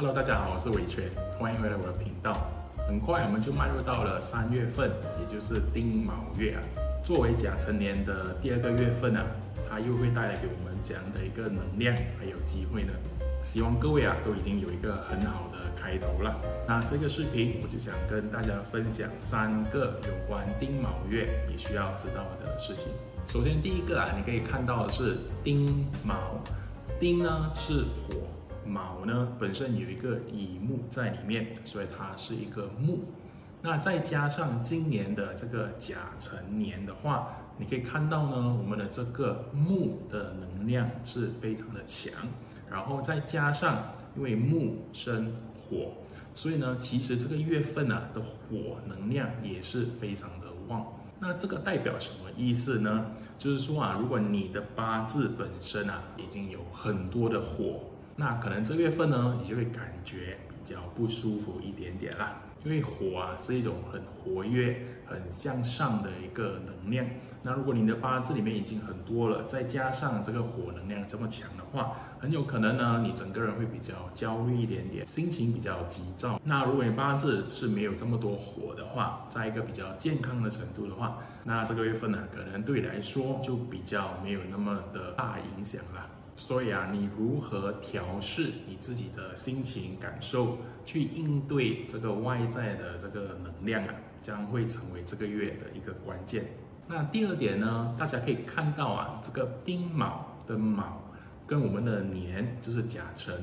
Hello， 大家好，我是伟权，欢迎回来我的频道。很快我们就迈入到了3月份，也就是丁卯月啊。作为甲辰年的第2个月份啊，它又会带来给我们怎样的一个能量还有机会呢？希望各位啊都已经有一个很好的开头了。那这个视频我就想跟大家分享3个有关丁卯月你需要知道的事情。首先第一个啊，你可以看到的是丁卯，丁呢是火。卯呢本身有一个乙木在里面，所以它是一个木。那再加上今年的这个甲辰年的话，你可以看到呢，我们的这个木的能量是非常的强，然后再加上因为木生火，所以呢，其实这个月份啊的火能量也是非常的旺。那这个代表什么意思呢？就是说啊，如果你的八字本身啊已经有很多的火，那可能这月份呢，你就会感觉比较不舒服一点点啦。因为火啊是一种很活跃、很向上的一个能量。那如果你的八字里面已经很多了，再加上这个火能量这么强的话，很有可能呢，你整个人会比较焦虑一点点，心情比较急躁。那如果你八字是没有这么多火的话，在一个比较健康的程度的话，那这个月份呢，可能对你来说就比较没有那么的大影响啦。所以啊，你如何调试你自己的心情感受，去应对这个外在的这个能量啊，将会成为这个月的一个关键。那第二点呢，大家可以看到啊，这个丁卯的卯跟我们的年就是甲辰，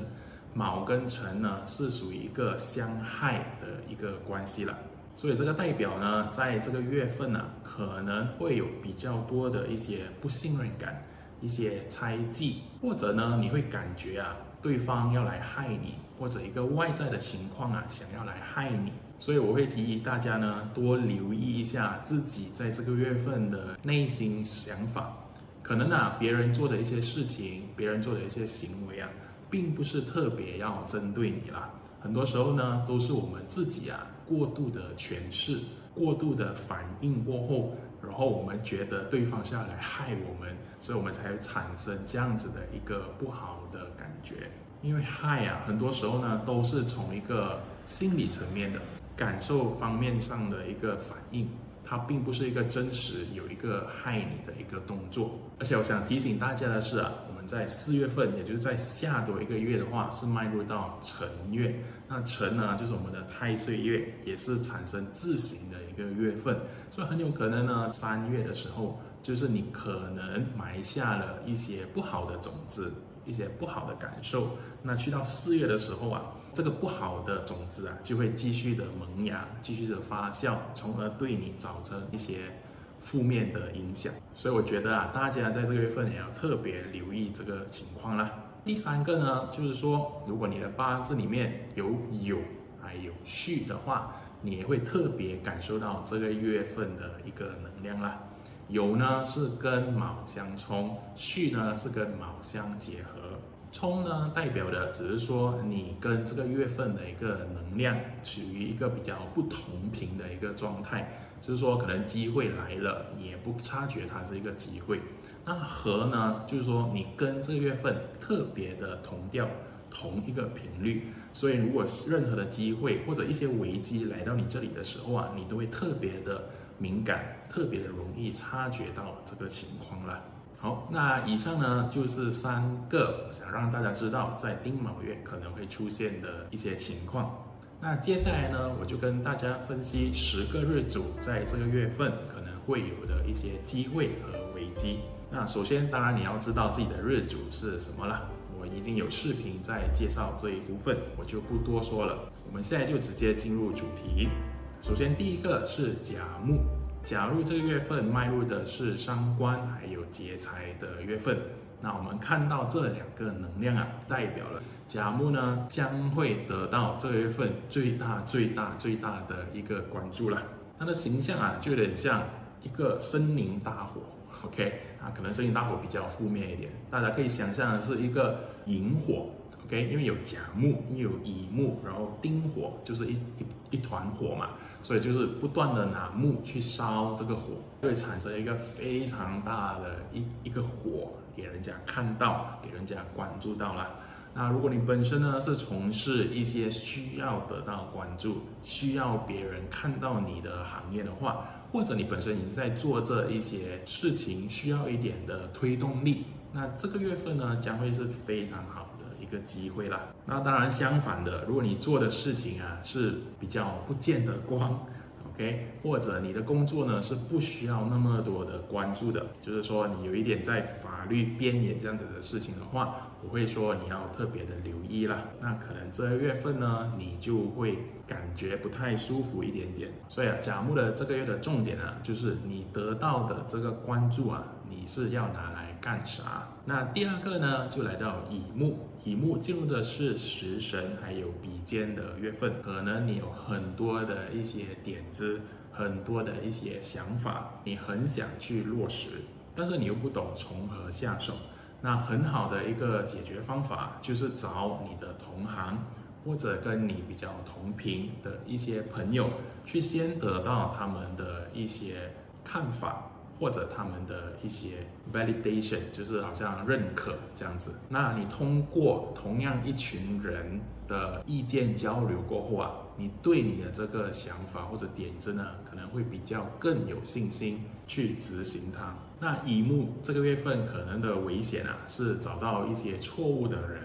卯跟辰呢是属于一个相害的一个关系了。所以这个代表呢，在这个月份呢，可能会有比较多的一些不信任感。一些猜忌，或者呢，你会感觉啊，对方要来害你，或者一个外在的情况啊，想要来害你。所以我会提议大家呢，多留意一下自己在这个月份的内心想法。可能啊，别人做的一些事情，别人做的一些行为啊，并不是特别要针对你啦。很多时候呢，都是我们自己啊，过度的诠释，过度的反应过后。然后我们觉得对方是要来害我们，所以我们才会产生这样子的一个不好的感觉。因为害啊，很多时候呢都是从一个心理层面的感受方面上的一个反应，它并不是一个真实有一个害你的一个动作。而且我想提醒大家的是啊，我们在4月份，也就是在下多1个月的话，是迈入到辰月。那辰呢，就是我们的太岁月，也是产生自刑的一个月份，所以很有可能呢，3月的时候，就是你可能埋下了一些不好的种子，一些不好的感受。那去到4月的时候啊，这个不好的种子啊，就会继续的萌芽，继续的发酵，从而对你造成一些负面的影响。所以我觉得啊，大家在这个月份也要特别留意这个情况啦。第3个呢，就是说，如果你的八字里面有酉还有戌的话，你也会特别感受到这个月份的一个能量啦。酉呢是跟卯相冲，戌呢是跟卯相结合。冲呢代表的只是说你跟这个月份的一个能量处于一个比较不同频的一个状态，就是说可能机会来了，你也不察觉它是一个机会。那合呢，就是说你跟这个月份特别的同调，同一个频率，所以如果任何的机会或者一些危机来到你这里的时候啊，你都会特别的敏感，特别的容易察觉到这个情况啦。好，那以上呢就是3个想让大家知道在丁卯月可能会出现的一些情况。那接下来呢，我就跟大家分析10个日主在这个月份可能会有的一些机会和危机。那首先，当然你要知道自己的日主是什么啦。我已经有视频在介绍这一部分，我就不多说了。我们现在就直接进入主题。首先，第一个是甲木。假如这个月份迈入的是伤官还有劫财的月份，那我们看到这2个能量啊，代表了甲木呢将会得到这个月份最大的一个关注了。它的形象啊，就有点像一个森林大火。OK 啊，可能森林大火比较负面一点，大家可以想象的是一个引火。OK， 因为有甲木，又有乙木，然后丁火就是一团火嘛，所以就是不断的拿木去烧这个火，会产生一个非常大的一个火给人家看到，给人家关注到啦。那如果你本身呢是从事一些需要得到关注、需要别人看到你的行业的话，或者你本身也是在做这一些事情，需要一点的推动力，那这个月份呢将会是非常好的一个机会啦。那当然相反的，如果你做的事情啊是比较不见得光。OK， 或者你的工作呢是不需要那么多的关注的，就是说你有一点在法律边缘这样子的事情的话，我会说你要特别的留意啦。那可能这个月份呢，你就会感觉不太舒服一点点。所以啊，甲木的这个月的重点啊，就是你得到的这个关注啊，你是要拿来干啥？那第二个呢，就来到乙木。乙木进入的是食神还有比肩的月份，可能你有很多的一些点子，很多的一些想法，你很想去落实，但是你又不懂从何下手。那很好的一个解决方法就是找你的同行或者跟你比较同频的一些朋友，去先得到他们的一些看法。或者他们的一些 validation， 就是好像认可这样子。那你通过同样一群人的意见交流过后啊，你对你的这个想法或者点子呢，可能会比较更有信心去执行它。那乙木这个月份可能的危险啊，是找到一些错误的人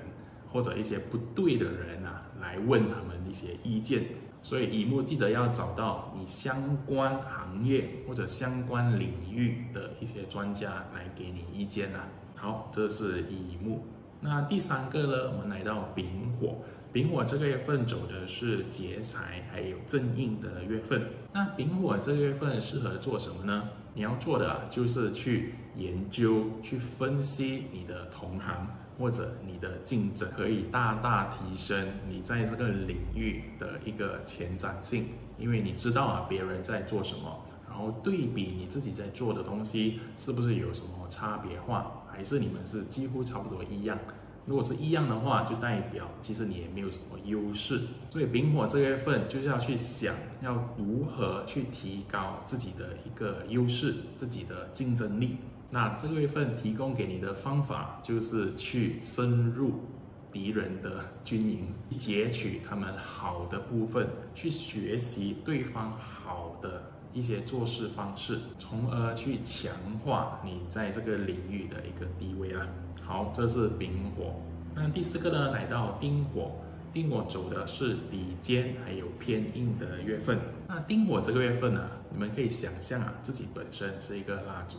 或者一些不对的人啊，来问他们一些意见。所以乙木记得要找到你相关行业或者相关领域的一些专家来给你意见啦。好，这是乙木。那第三个呢，我们来到丙火。丙火这个月份走的是劫财还有正印的月份。那丙火这个月份适合做什么呢？你要做的就是去研究、去分析你的同行或者你的竞争，可以大大提升你在这个领域的一个前瞻性。因为你知道别人在做什么，然后对比你自己在做的东西是不是有什么差别化，还是你们是几乎差不多一样。如果是一样的话，就代表其实你也没有什么优势。所以丙火这个月份就是要去想，要如何去提高自己的一个优势，自己的竞争力。那这个月份提供给你的方法就是去深入敌人的军营，截取他们好的部分，去学习对方好的一些做事方式，从而去强化你在这个领域的一个地位啦。好，这是丙火。那第四个呢，来到丁火。丁火走的是比肩还有偏印的月份。那丁火这个月份呢，你们可以想象自己本身是一个蜡烛。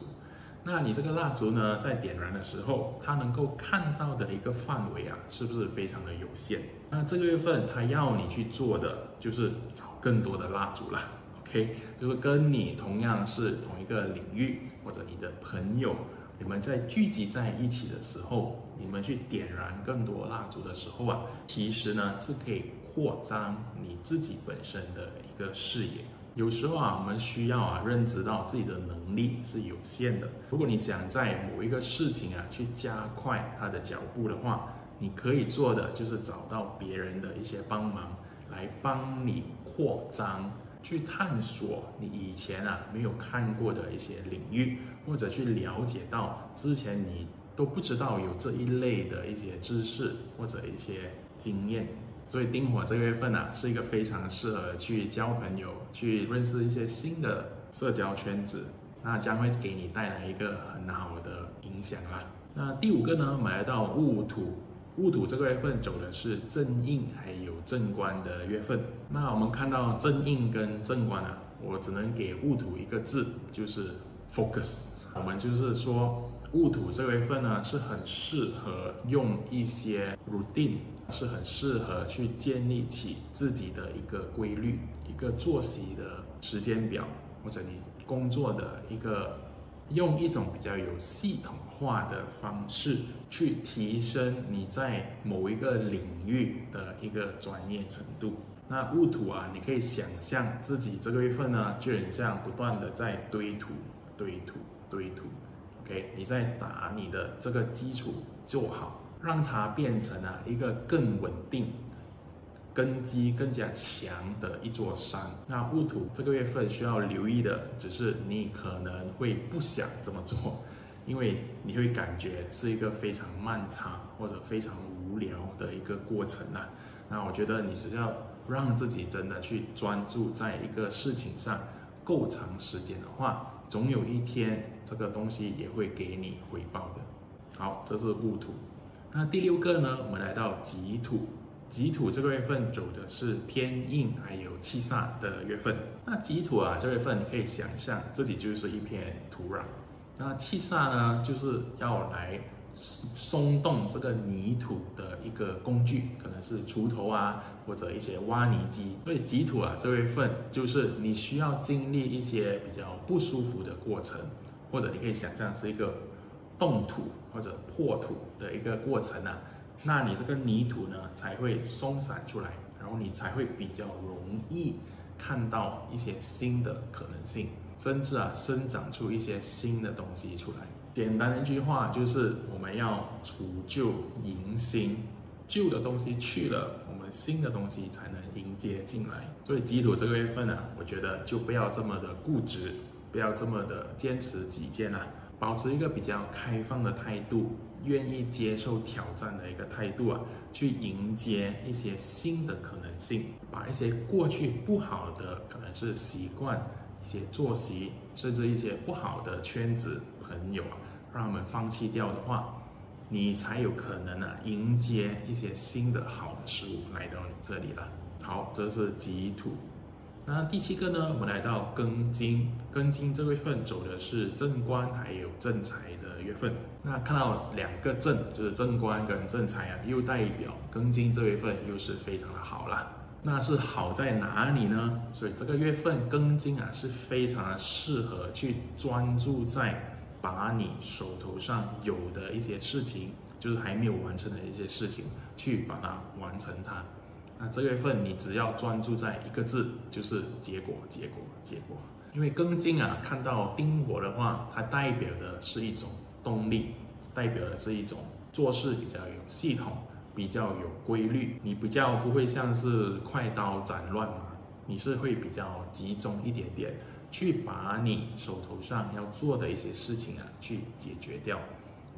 那你这个蜡烛呢，在点燃的时候，它能够看到的一个范围是不是非常的有限？那这个月份它要你去做的就是找更多的蜡烛啦。OK， 就是跟你同样是同一个领域或者你的朋友，你们在聚集在一起的时候，你们去点燃更多蜡烛的时候其实呢是可以扩张你自己本身的一个视野。有时候我们需要认知到自己的能力是有限的。如果你想在某一个事情去加快它的脚步的话，你可以做的就是找到别人的一些帮忙，来帮你扩张，去探索你以前没有看过的一些领域，或者去了解到之前你都不知道有这一类的一些知识或者一些经验。所以丁火这个月份是一个非常适合去交朋友，去认识一些新的社交圈子，那将会给你带来一个很好的影响啦。那第五个呢，我们来到戊土。戊土这个月份走的是正印还有正官的月份。那我们看到正印跟正官我只能给戊土一个字，就是 focus。我们就是说戊土这个月份呢，是很适合用一些 routine， 是很适合去建立起自己的一个规律，一个作息的时间表，或者你工作的用一种比较有系统化的方式去提升你在某一个领域的一个专业程度。那戊土你可以想象自己这个月份呢，就很像不断的在堆土。OK， 你在打你的这个基础做好，让它变成一个更稳定、根基更加强的一座山。那戊土这个月份需要留意的，只是你可能会不想这么做，因为你会感觉是一个非常漫长或者非常无聊的一个过程啊。那我觉得你是要让自己真的去专注在一个事情上够长时间的话，总有一天这个东西也会给你回报的。好，这是戊土。那第6个呢，我们来到己土。己土这个月份走的是偏印还有七煞的月份。那己土啊，这月份你可以想象自己就是一片土壤。那七煞呢，就是要来松动这个泥土的一个工具，可能是锄头啊，或者一些挖泥机。所以己土啊，这月份就是你需要经历一些比较不舒服的过程，或者你可以想象是一个动土或者破土的一个过程啊。那你这个泥土呢才会松散出来，然后你才会比较容易看到一些新的可能性，甚至生长出一些新的东西出来。简单的一句话就是我们要除旧迎新，旧的东西去了，我们新的东西才能迎接进来。所以己土这个月份啊，我觉得就不要这么的固执，不要这么的坚持己见啊，保持一个比较开放的态度，愿意接受挑战的一个态度啊，去迎接一些新的可能性，把一些过去不好的可能是习惯、一些作息，甚至一些不好的圈子朋友让他们放弃掉的话，你才有可能迎接一些新的好的事物来到你这里了。好，这是己土。那第7个呢，我们来到庚金。庚金这月份走的是正官还有正财的月份。那看到2个正，就是正官跟正财啊，又代表庚金这月份又是非常的好啦。那是好在哪里呢？所以这个月份庚金啊是非常的适合去专注在把你手头上有的一些事情，就是还没有完成的一些事情，去把它完成它。那这月份你只要专注在一个字，就是结果，结果，结果。因为庚金啊，看到丁火的话，它代表的是一种动力，代表的是一种做事比较有系统，比较有规律。你比较不会像是快刀斩乱麻，你是会比较集中一点点，去把你手头上要做的一些事情去解决掉。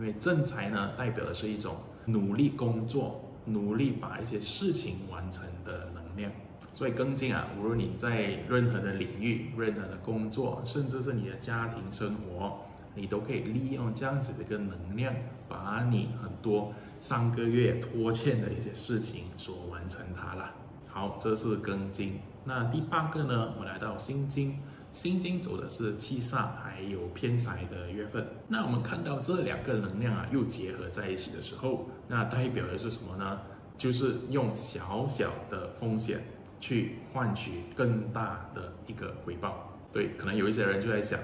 因为正财呢，代表的是一种努力工作，努力把一些事情完成的能量。所以庚金啊，无论你在任何的领域、任何的工作，甚至是你的家庭生活，你都可以利用这样子的一个能量，把你很多上个月拖欠的一些事情所完成它啦。好，这是庚金。那第8个呢，我们来到辛金。辛金走的是七煞还有偏财的月份。那我们看到这2个能量又结合在一起的时候，那代表的是什么呢？就是用小小的风险去换取更大的一个回报。对，可能有一些人就在想，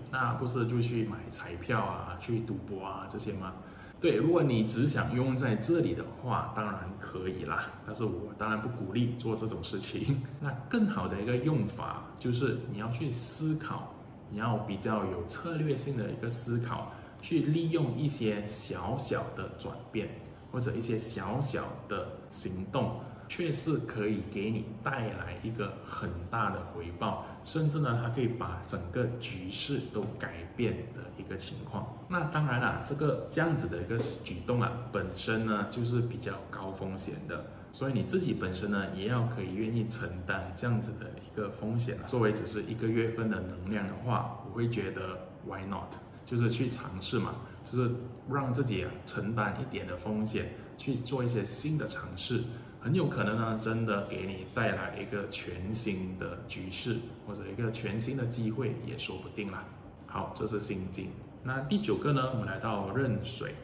那不是就去买彩票啊，去赌博啊这些吗？对，如果你只想用在这里的话，当然可以啦。但是我当然不鼓励做这种事情。那更好的一个用法就是你要去思考，你要比较有策略性的一个思考，去利用一些小小的转变或者一些小小的行动，却是可以给你带来一个很大的回报，甚至呢，它可以把整个局势都改变的一个情况。那当然啦，这样子的一个举动本身呢就是比较高风险的，所以你自己本身呢也要可以愿意承担这样子的一个风险。作为只是1个月份的能量的话，我会觉得 why not？ 就是去尝试嘛，就是让自己承担一点的风险，去做一些新的尝试。很有可能呢，真的给你带来一个全新的局势，或者一个全新的机会也说不定啦。好，这是辛金。那第9个呢，我们来到壬水。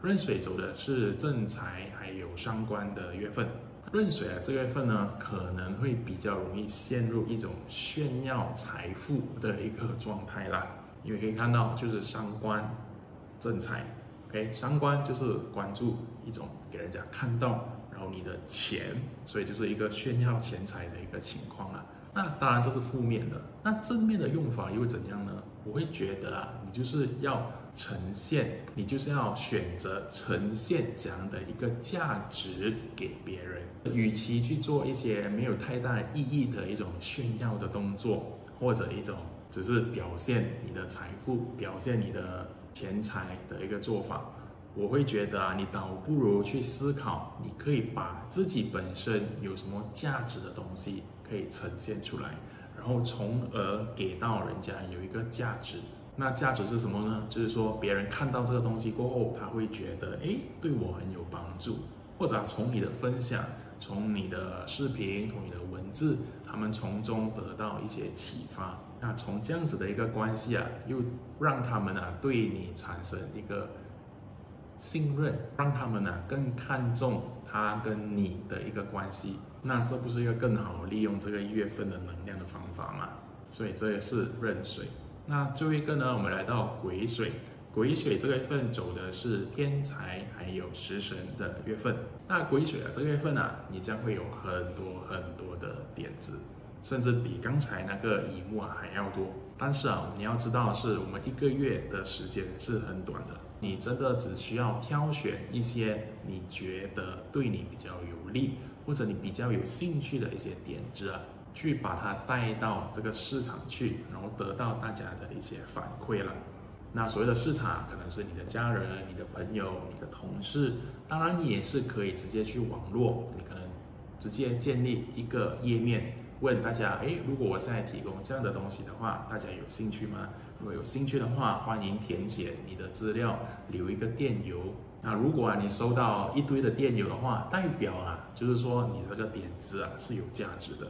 壬水走的是正财还有伤官的月份。壬水这个月份呢，可能会比较容易陷入一种炫耀财富的一个状态啦。因为可以看到，就是伤官、正财。OK， 伤官就是关注一种给人家看到，然后你的钱，所以就是一个炫耀钱财的一个情况啦。那当然这是负面的，那正面的用法又怎样呢？我会觉得你就是要呈现，你就是要选择呈现这样的一个价值给别人，与其去做一些没有太大意义的一种炫耀的动作，或者一种只是表现你的财富、表现你的钱财的一个做法。我会觉得你倒不如去思考，你可以把自己本身有什么价值的东西可以呈现出来，然后从而给到人家有一个价值。那价值是什么呢？就是说别人看到这个东西过后，他会觉得，对我很有帮助，或者从你的分享，从你的视频，从你的文字，他们从中得到一些启发。那从这样子的一个关系又让他们对你产生一个信任，让他们更看重他跟你的一个关系。那这不是一个更好利用这个1月份的能量的方法吗？所以这也是壬水。那最后一个呢，我们来到癸水。癸水这个月份走的是偏财还有食神的月份。那癸水这个月份你将会有很多的点子，甚至比刚才那个乙木还要多。但是你要知道是我们1个月的时间是很短的，你真的只需要挑选一些你觉得对你比较有利，或者你比较有兴趣的一些点子去把它带到这个市场去，然后得到大家的一些反馈了。那所谓的市场可能是你的家人、你的朋友、你的同事，当然你也是可以直接去网络，你可能直接建立一个页面，问大家，如果我现在提供这样的东西的话，大家有兴趣吗？如果有兴趣的话，欢迎填写你的资料，留一个电邮。那如果你收到一堆的电邮的话，代表就是说你这个点子是有价值的。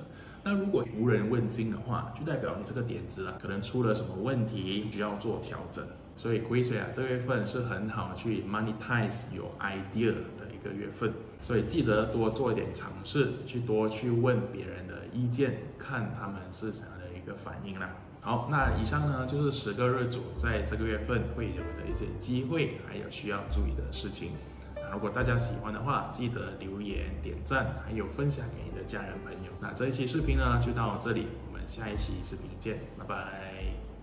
那如果无人问津的话，就代表你这个点子可能出了什么问题，需要做调整。所以癸水这个月份是很好去 monetize 有 idea 的一个月份，所以记得多做一点尝试，多去问别人的意见，看他们是怎样的一个反应啦。好，那以上呢就是10个日主在这个月份会有的一些机会，还有需要注意的事情。如果大家喜欢的话，记得留言、点赞，还有分享给你的家人朋友。那这一期视频呢就到这里，我们下一期视频见，拜拜。